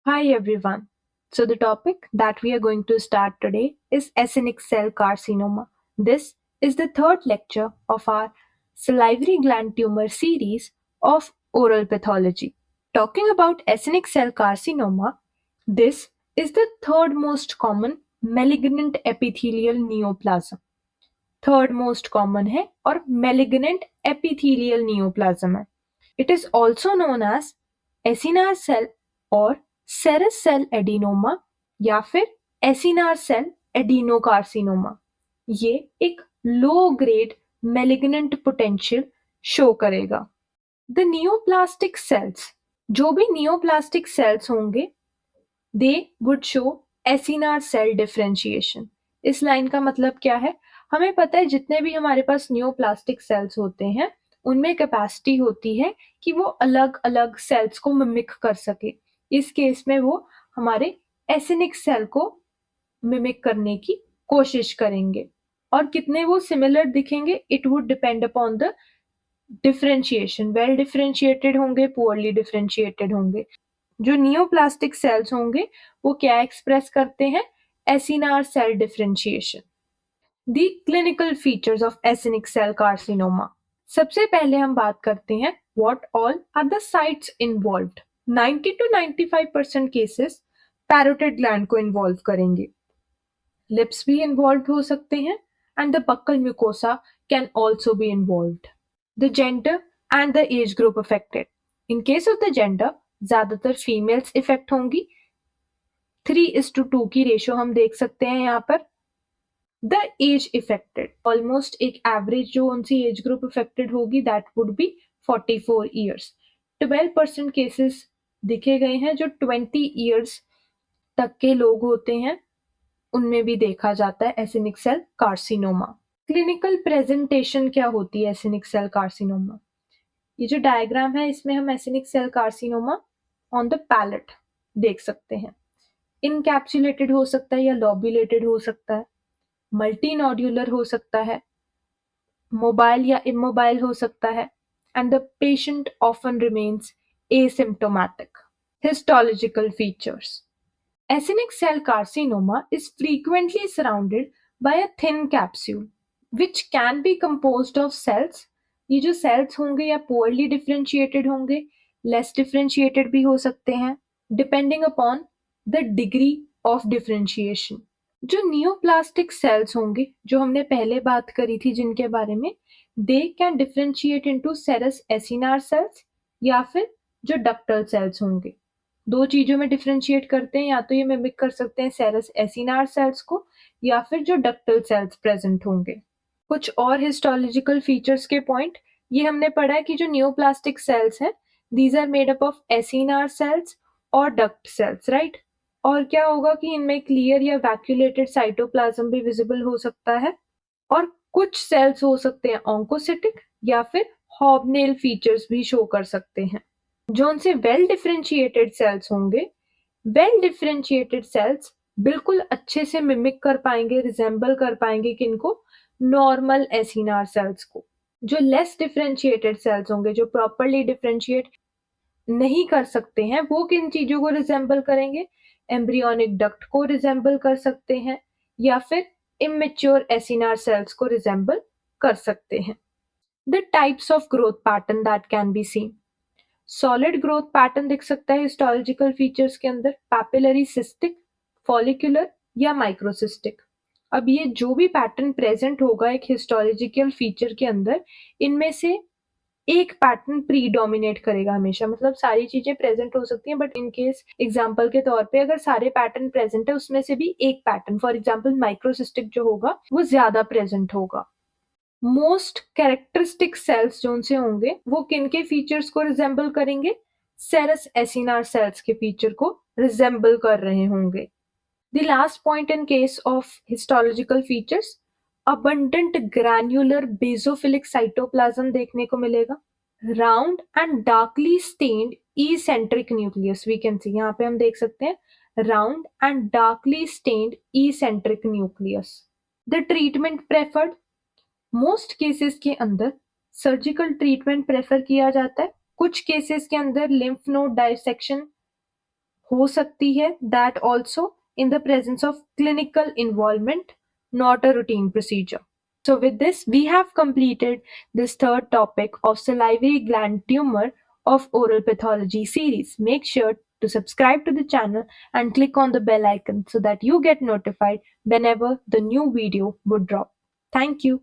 Hi everyone. So the topic that we are going to start today is acidic cell carcinoma. This is the third lecture of our salivary gland tumor series of oral pathology. Talking about acidic cell carcinoma, this is the third most common malignant epithelial neoplasm. Third most common है और malignant epithelial neoplasm है. It is also known as acinar cell और serous cell adenoma या फिर acinar cell adenocarcinoma. ये एक low grade malignant potential show करेगा. The neoplastic cells, जो भी नियोप्लास्टिक सेल्स होंगे, they would show acinar cell differentiation. इस लाइन का मतलब क्या है? हमें पता है जितने भी हमारे पास नियोप्लास्टिक सेल्स होते हैं उनमें कैपेसिटी होती है कि वो अलग अलग सेल्स को मिमिक कर सके. इस केस में वो हमारे एसिनिक सेल को मिमिक करने की कोशिश करेंगे. और कितने वो सिमिलर दिखेंगे, it would depend upon the differentiation. Well differentiated होंगे, पुअरली डिफरेंशिएटेड होंगे. जो नियोप्लास्टिक सेल्स होंगे वो क्या एक्सप्रेस करते हैं? Acinar cell differentiation. The clinical features of acinic cell carcinoma. सबसे पहले हम बात करते हैं what all are the sites involved. 90 to 95% cases parotid gland को इन्वॉल्व करेंगे. लिप्स भी इन्वॉल्व हो सकते हैं and the buccal mucosa can also be involved. The gender and the age group affected. In case of the gender ज्यादातर females effect होंगी. 3:2 की ratio हम देख सकते हैं यहाँ पर. द एज इफेक्टेड, ऑलमोस्ट एक एवरेज जो उनसी एज ग्रुप इफेक्टेड होगी that would be 44 years. 12% cases दिखे गए हैं जो 20 ईयर्स तक के लोग होते हैं, उनमें भी देखा जाता है एसिनिक सेल कार्सिनोमा. क्लिनिकल प्रेजेंटेशन क्या होती है एसिनिक सेल कार्सिनोमा? ये जो डायग्राम है इसमें हम acinic cell carcinoma on the palate देख सकते हैं. इनकैप्सुलेटेड हो सकता है या लॉब्यूलेटेड हो सकता है, मल्टी नोड्यूलर हो सकता है, मोबाइल या इमोबाइल हो सकता है, and the patient often remains asymptomatic. Histological features. Acinic cell carcinoma is frequently surrounded by a thin capsule which can be composed of cells. ये जो cells होंगे या poorly differentiated होंगे, less differentiated भी हो सकते हैं, depending upon the degree of differentiation. जो नियोप्लास्टिक सेल्स होंगे जो हमने पहले बात करी थी जिनके बारे में, they can differentiate into serous acinar cells या फिर जो डक्टल सेल्स होंगे. दो चीजों में डिफरेंशिएट करते हैं, या तो ये मिमिक कर सकते हैं सेरस एसिनार सेल्स को या फिर जो डक्टल सेल्स प्रेजेंट होंगे. कुछ और हिस्टोलॉजिकल फीचर्स के पॉइंट. ये हमने पढ़ा है कि जो नियोप्लास्टिक सेल्स हैं these are made up of acinar cells और डक्ट सेल्स, राइट. और क्या होगा कि इनमें क्लियर या वैक्यूलेटेड साइटोप्लाज्म भी विजिबल हो सकता है. और कुछ सेल्स हो सकते हैं ऑन्कोसिटिक या फिर हॉबनेल फीचर्स भी शो कर सकते हैं. जो उनसे वेल डिफरेंशिएटेड सेल्स होंगे, वेल डिफरेंशिएटेड सेल्स बिल्कुल अच्छे से मिमिक कर पाएंगे, रिजेंबल कर पाएंगे किनको? नॉर्मल एसिनार सेल्स को. जो लेस डिफरेंशिएटेड सेल्स होंगे जो प्रॉपरली डिफरेंशिएट नहीं कर सकते हैं, वो किन चीजों को रिजेंबल करेंगे? एम्ब्रियोनिक डक्ट को रिजेंबल कर सकते हैं या फिर इमेच्योर एसिनार सेल्स को रिजेंबल कर सकते हैं. The types of growth pattern that can be seen. Solid growth pattern दिख सकता है हिस्टोलॉजिकल फीचर्स के अंदर, पैपिलरी सिस्टिक, फॉलिकुलर या माइक्रोसिस्टिक. अब ये जो भी पैटर्न प्रेजेंट होगा एक हिस्टोलॉजिकल फीचर के अंदर, इनमें से एक पैटर्न प्रीडोमिनेट करेगा हमेशा. मतलब सारी चीजें प्रेजेंट हो सकती हैं बट इन केस एग्जांपल के तौर पे अगर सारे पैटर्न प्रेजेंट है उसमें से भी एक पैटर्न, फॉर एग्जांपल माइक्रोसिस्टिक जो होगा वो ज्यादा प्रेजेंट होगा. मोस्ट कैरेक्टरिस्टिक सेल्स जो उनसे होंगे वो किन के फीचर्स को रिजेंबल करेंगे? सेरस एसिनार सेल्स के फीचर को रिजेंबल कर रहे होंगे. The last point in case of histological features, abundant granular basophilic cytoplasm देखने को मिलेगा. Round and darkly stained eccentric nucleus, we can see, यहाँ पे हम देख सकते हैं round and darkly stained eccentric nucleus. The treatment preferred, most cases के अंदर सर्जिकल ट्रीटमेंट प्रेफर किया जाता है. कुछ केसेस के अंदर लिम्फ नोड डाइसेक्शन हो सकती है, that also in the presence of clinical involvement, not a routine procedure. So, with this, we have completed this third topic of salivary gland tumor of oral pathology series. Make sure to subscribe to the channel and click on the bell icon so that you get notified whenever the new video would drop. Thank you.